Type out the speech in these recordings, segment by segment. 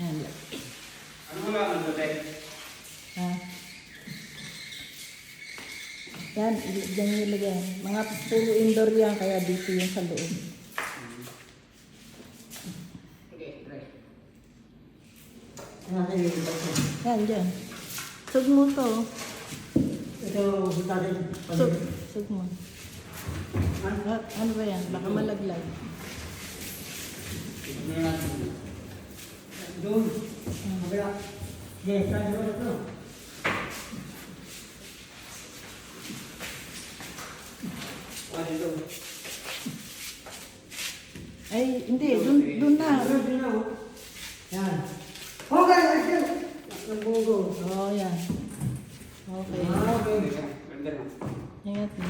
Yan. Ano mo lang ang dating? Ha? Yan, dyan yung lagyan. Mga puro indoor yan, kaya dito yung sa loob. Okay, try. Yan, dyan. Sug mo to. Ito, natin. Sug mo. Ano ba yan? Baka malaglag. Tignan mo natin. Doon. Kabila. Yes, tayo doon ito. Ano ito? Ay, hindi. Dun na. Doon na, oh. Yan. Okay, action! Ang bugo. Oh, yan. Okay. Okay. Ganda na. Ingat mo.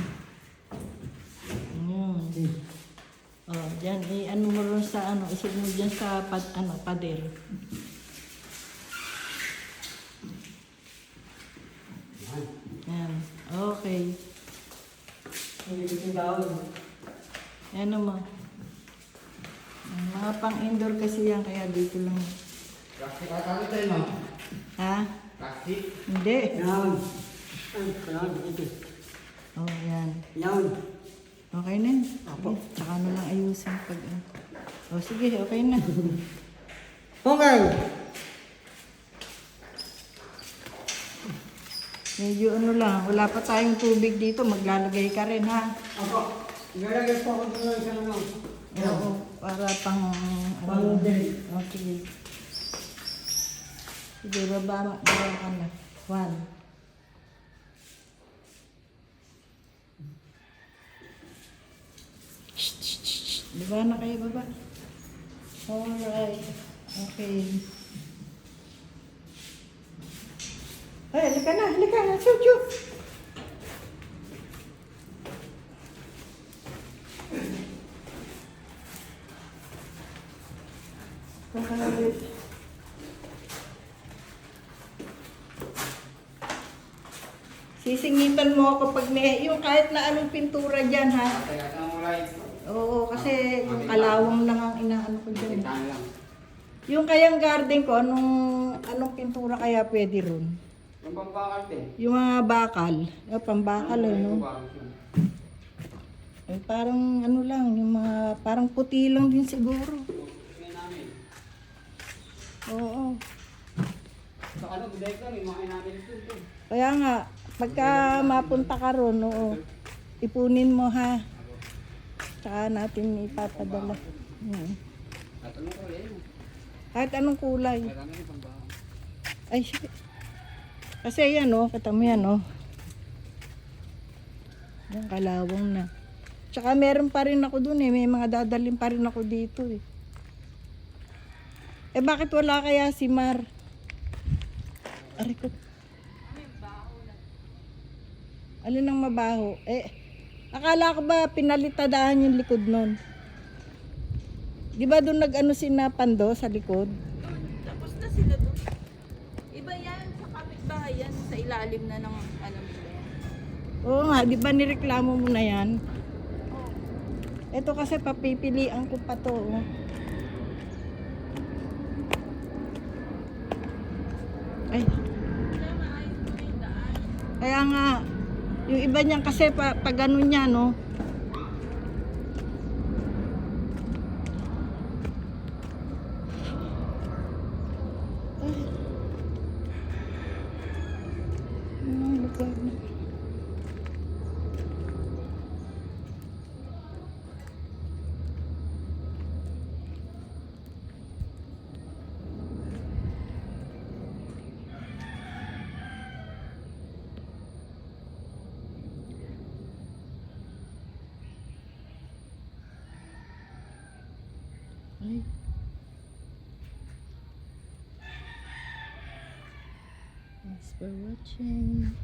Oh, dyan. I-ano mo rin sa ano. Isig mo dyan sa pader. Yan. Okay. Hindi yung tao. Ano mo. Mga pang-indoor kasi yan. Kaya dito lang. Plastic ata tayo, ma'am. Ha? Plastic. Hindi. Yan. Ay, kailangan dito. Oh, yan. Yan. Okay na yun. Sige, tsaka na lang ayusin pag... Oh, sige, okay na. Okay. Medyo ano lang, wala pa tayong tubig dito, maglalagay ka rin ha. Ako. Ilalagay po ako doon sa ano. Oo, para pang... Pang-date. Oh, sige. Sige, baba ka na. 1. Baba na kayo, baba. Alright. Okay. Ay, halika na, halika na. Chuchu. Alright. Sisingitan mo ako pag may, yung kahit na anong pintura dyan ha. Kaya ito mo light. Oo, kasi yung kalawang lang ang inaano ko dyan. Kitaan lang. Yung kayang garden ko, anong pintura kaya pwede ron? Yung pambakal din. Yung mga bakal. Yung pambakal no? Eh, parang ano lang, yung mga, parang puti lang din siguro. Tingnan namin. Oo. Sa ano, budek lang, yung mga namin ito. Kaya nga, pagka mapunta ka ron, oo, ipunin mo ha. Tsaka natin ipapadala. At ano ko yan? Kahit anong kulay. Kaya namin yung pambakal. Ay, shit. Kasi yan, oh. Kita mo yan, oh. Yan, kalawang na. Tsaka meron pa rin ako dun, eh. May mga dadalhin pa rin ako dito, eh. Eh, bakit wala kaya si Mar? Aray ko. Alin ang mabaho? Eh, akala ko ba pinalitadahan yung likod nun? Di ba doon nag-ano si Napando sa likod? Tapos na sila doon. Iba yan sa kapitbahay yan, sa ilalim na ng ano nila yan. Oo nga, di ba nireklamo mo na yan? Oh. Ito kasi papipilian ko pa to. Oh. Ay, Kaya maayos mo na yung daan. kaya nga, yung iba niyan kasi pag ano niya, no? Ay. Anong lugar na? Ay. Thanks for watching.